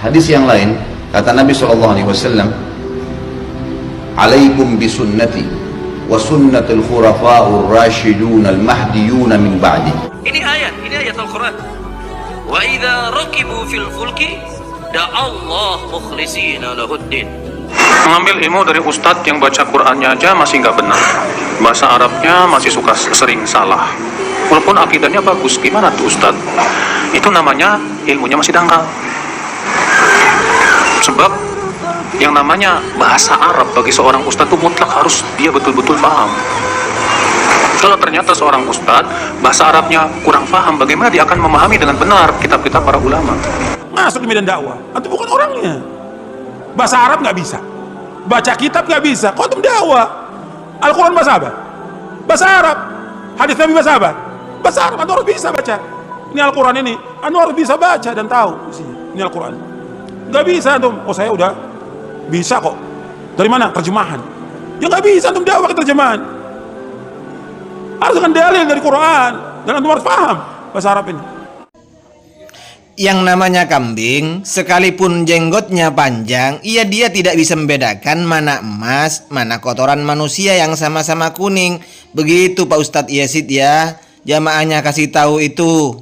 Hadis yang lain kata Nabi SAW, alaikum bisunnati wa sunnatul khurafa'ur rasyidun al-mahdiyun min ba'di. Ini ayat Al-Quran. Wa idza rakibu fil fulki da'allah mukhlishina lahuddin. Mengambil ilmu dari ustadz yang baca Qur'annya aja masih nggak benar, bahasa Arabnya masih suka sering salah, walaupun akidahnya bagus. Gimana tuh ustadz? Itu namanya ilmunya masih dangkal. Sebab yang namanya bahasa Arab bagi seorang ustadz itu mutlak harus dia betul-betul paham. Kalau ternyata seorang ustadz bahasa Arabnya kurang paham, bagaimana dia akan memahami dengan benar kitab-kitab para ulama? Masuk di medan dakwah, itu bukan orangnya. Bahasa Arab nggak bisa, baca kitab nggak bisa, khotim dakwah. Al-Quran bahasa apa? Bahasa Arab. Hadis Nabi bahasa apa? Bahasa Arab. Anda harus bisa baca. Ini Al-Quran ini, Anda harus bisa baca dan tahu ini Al-Quran. Nggak bisa antum, oh saya udah bisa kok. Dari mana? Terjemahan. Ya nggak bisa antum dakwah ke terjemahan. Harus dengan dalil dari Quran, dan antum harus paham bahasa Arab ini. Yang namanya kambing, sekalipun jenggotnya panjang, dia tidak bisa membedakan mana emas, mana kotoran manusia yang sama-sama kuning. Begitu Pak Ustadz Yazid ya, jamaahnya kasih tahu itu.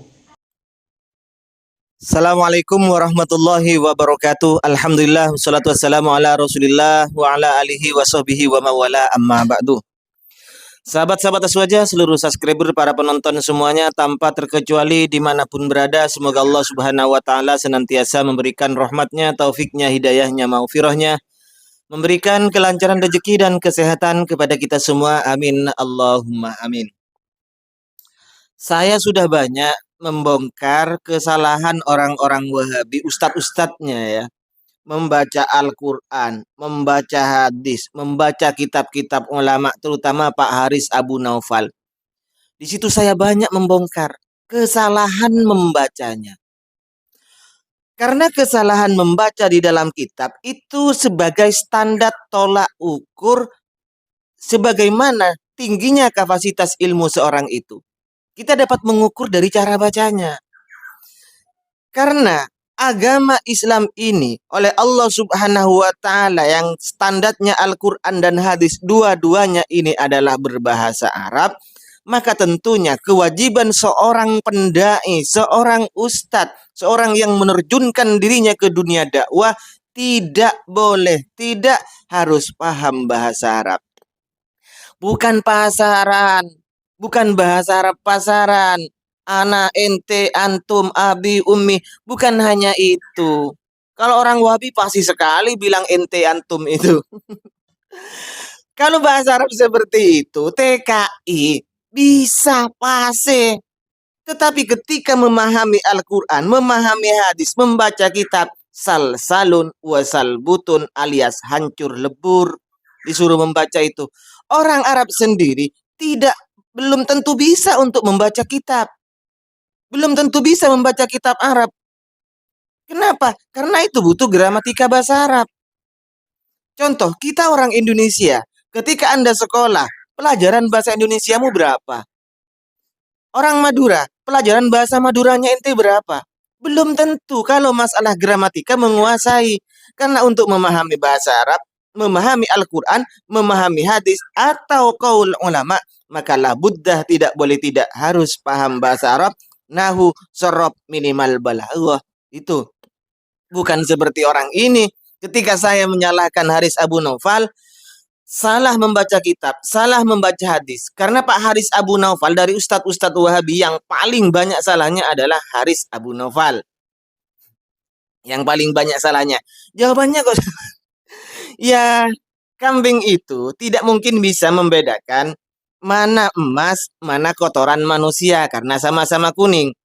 Assalamualaikum warahmatullahi wabarakatuh. Alhamdulillah, wassalatu wassalamu ala rasulillah wa ala alihi wa sahbihi wa mawala amma ba'du. Sahabat-sahabat Aswaja, seluruh subscriber, para penonton semuanya tanpa terkecuali dimanapun berada, semoga Allah Subhanahu wa Ta'ala senantiasa memberikan rahmatnya, taufiknya, hidayahnya, maufirahnya, memberikan kelancaran rezeki dan kesehatan kepada kita semua. Amin Allahumma amin. Saya sudah banyak membongkar kesalahan orang-orang Wahabi, ustadz-ustadznya ya, membaca Al-Quran, membaca hadis, membaca kitab-kitab ulama, terutama Pak Haris Abu Naufal. Di situ saya banyak membongkar kesalahan membacanya. Karena kesalahan membaca di dalam kitab itu sebagai standar tolak ukur sebagaimana tingginya kapasitas ilmu seorang itu. Kita dapat mengukur dari cara bacanya. Karena agama Islam ini oleh Allah Subhanahu wa Ta'ala yang standarnya Al-Quran dan hadis, dua-duanya ini adalah berbahasa Arab, maka tentunya kewajiban seorang pendai, seorang ustadz, seorang yang menerjunkan dirinya ke dunia dakwah tidak boleh, tidak harus paham bahasa Arab. Bukan pasaran, bukan bahasa Arab pasaran. Ana, ente, antum, abi, ummi, bukan hanya itu. Kalau orang Wahabi pasti sekali bilang ente, antum itu. Kalau bahasa Arab seperti itu, TKI bisa pase. Tetapi ketika memahami Al-Quran, memahami hadis, membaca kitab, salsalun wasalbutun alias hancur lebur, disuruh membaca itu. Orang Arab sendiri belum tentu bisa untuk membaca kitab. Belum tentu bisa membaca kitab Arab. Kenapa? Karena itu butuh gramatika bahasa Arab. Contoh, kita orang Indonesia, ketika Anda sekolah, pelajaran bahasa Indonesiamu berapa? Orang Madura, pelajaran bahasa Maduranya ente berapa? Belum tentu kalau masalah gramatika menguasai. Karena untuk memahami bahasa Arab, memahami Al-Quran, memahami hadis, atau qaul ulama, maka la buddah, tidak boleh tidak harus paham bahasa Arab, nahu, sorob, minimal balaghah. Itu bukan seperti orang ini. Ketika saya menyalahkan Haris Abu Naufal, salah membaca kitab, salah membaca hadis. Karena Pak Haris Abu Naufal dari ustadz-ustadz Wahabi yang paling banyak salahnya adalah Haris Abu Naufal. Yang paling banyak salahnya. Jawabannya kok ya, kambing itu tidak mungkin bisa membedakan mana emas, mana kotoran manusia karena sama-sama kuning.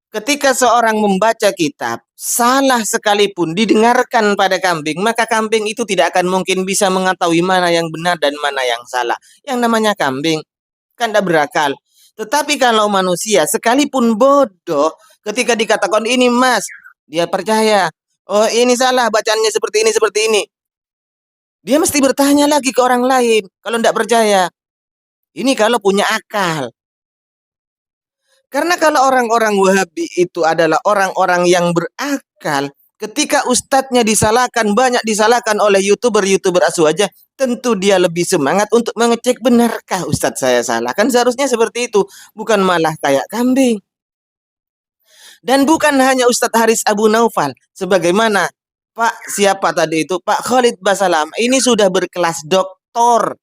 Ketika seorang membaca kitab, salah sekalipun didengarkan pada kambing, maka kambing itu tidak akan mungkin bisa mengetahui mana yang benar dan mana yang salah. Yang namanya kambing kan tidak berakal. Tetapi kalau manusia sekalipun bodoh, ketika dikatakan ini emas, dia percaya. Oh ini salah, bacaannya seperti ini, seperti ini. Dia mesti bertanya lagi ke orang lain kalau tidak percaya. Ini kalau punya akal. Karena kalau orang-orang Wahabi itu adalah orang-orang yang berakal, Ketika ustadznya disalahkan, banyak disalahkan oleh YouTuber asu aja, tentu dia lebih semangat untuk mengecek benarkah ustadz saya salah. Kan seharusnya seperti itu, bukan malah kayak kambing. Dan bukan hanya Ustadz Haris Abu Naufal, sebagaimana Pak siapa tadi itu, Pak Khalid Basalam, ini sudah berkelas doktor.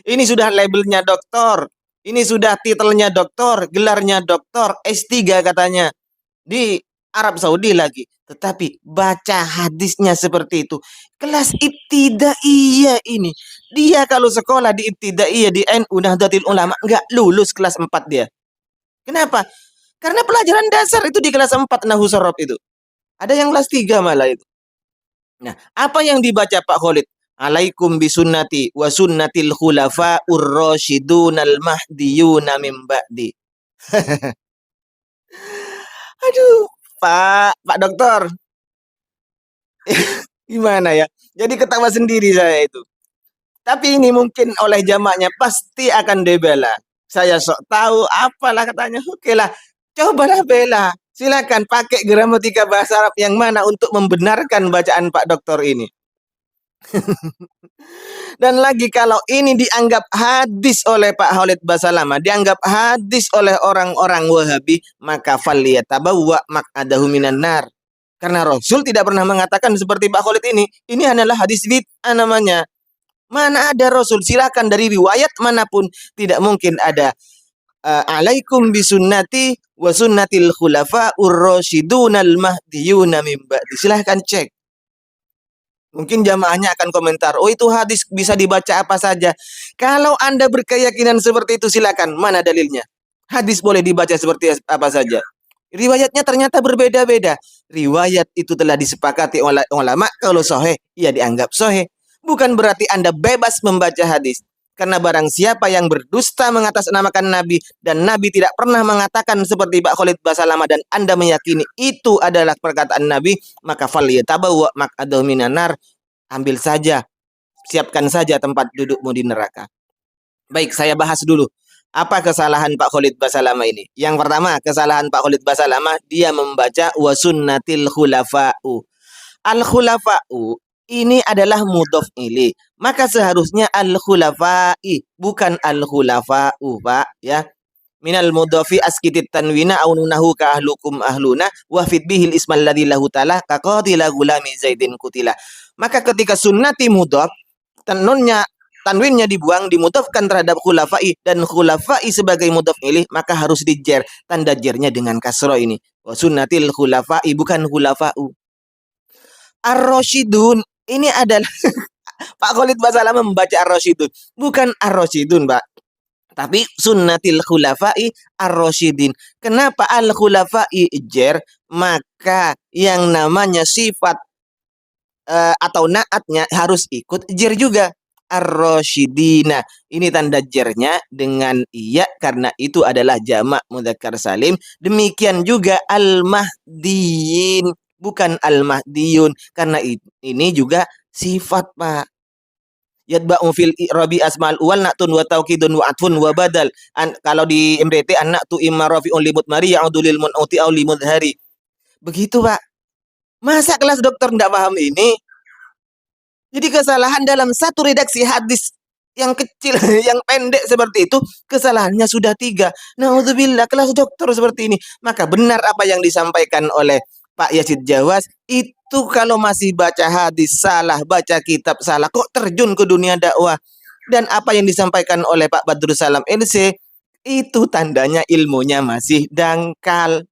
Ini sudah labelnya doktor. Ini sudah titelnya doktor, gelarnya doktor, S3 katanya. Di Arab Saudi lagi. Tetapi baca hadisnya seperti itu. Kelas ibtidaiyah ini. Dia kalau sekolah di ibtidaiyah di NU Nahdlatul Ulama nggak lulus kelas 4 dia. Kenapa? Karena pelajaran dasar itu di kelas 4 Nahwu Shorof itu. Ada yang kelas 3 malah itu. Nah, apa yang dibaca Pak Khalid? Alaikum bisunnati wa sunnatil khulafa'ur rasyidunal mahdiyuna min ba'di. Aduh, Pak Dokter. Gimana ya? Jadi ketawa sendiri saya itu. Tapi ini mungkin oleh jamaknya pasti akan dibela. Saya sok tahu apalah katanya. Oke lah, cobalah bela. Silakan pakai gramatika bahasa Arab yang mana untuk membenarkan bacaan Pak Dokter ini. Dan lagi kalau ini dianggap hadis oleh Pak Khalid Basalamah, dianggap hadis oleh orang-orang Wahabi, maka falyatabawwa maq'adahu minan nar. Karena Rasul tidak pernah mengatakan seperti Pak Khalid ini. Ini hanyalah hadis bid'ah namanya. Mana ada Rasul? Silakan dari riwayat manapun, tidak mungkin ada alaikum bisunnati wa sunnatil khulafa'ur rasyidunal mahdiyuna min ba'di. Silahkan cek. Mungkin jamaahnya akan komentar, oh itu hadis bisa dibaca apa saja. Kalau Anda berkeyakinan seperti itu silakan, mana dalilnya? Hadis boleh dibaca seperti apa saja. Riwayatnya ternyata berbeda-beda. Riwayat itu telah disepakati oleh ulama, kalau sahih, ya dianggap sahih. Bukan berarti Anda bebas membaca hadis. Karena barang siapa yang berdusta mengatasnamakan Nabi dan Nabi tidak pernah mengatakan seperti Pak Khalid Basalamah dan Anda meyakini itu adalah perkataan Nabi, maka falyatabawwa maq'adahu minan nar. Ambil saja, siapkan saja tempat dudukmu di neraka. Baik, saya bahas dulu. Apa kesalahan Pak Khalid Basalamah ini? Yang pertama, kesalahan Pak Khalid Basalamah, dia membaca wa sunnatil khulafa'u. Al-khulafa'u ini adalah mudhof ilaih. Maka seharusnya al-khulafa'i, bukan al-khulafa'u, Pak, ya. Minal mudhofi askitit tanwina au nunahu ka ahlukum ahluna wa fit bihil ismal ladzi lahu ta'ala ka qatila gulami zaidin kutila. Maka ketika sunnati mudhof, tanwinnya dibuang, dimudhofkan terhadap khulafa'i, dan khulafa'i sebagai mudhof ilaih, maka harus dijer, tanda jernya dengan kasroh ini. Wa sunnatil khulafa'i, bukan khulafa'u. Ar-Rasyidun ini adalah Pak Khalid Basalamah membaca Ar-Rasyidun, bukan Ar-Rasyidun, Pak. Tapi sunnatil khulafa'i ar-rasyidin. Kenapa al-khulafa'i jer? Maka yang namanya sifat atau naatnya harus ikut jer juga. Ar-rasyidina. Ini tanda jernya dengan iya karena itu adalah jamak mudzakkar salim. Demikian juga al-mahdiyin, bukan al-mahdiyun, karena ini juga sifat, Pak. Yatba'u fil i'rabi asmal wal na'tun wa taukidun wa atfun wa badal. Kalau di MRT an-na'tu imma rafi'un li mutmari ya'udu lil mun'uti aw li mudhari. Begitu, Pak. Masa kelas dokter enggak paham ini? Jadi kesalahan dalam satu redaksi hadis yang kecil, yang pendek seperti itu, kesalahannya sudah 3. Naudzubillah, kelas dokter seperti ini. Maka benar apa yang disampaikan oleh Pak Yazid Jawas, itu kalau masih baca hadis salah, baca kitab salah, kok terjun ke dunia dakwah. Dan apa yang disampaikan oleh Pak Badrus Salam LC, itu tandanya ilmunya masih dangkal.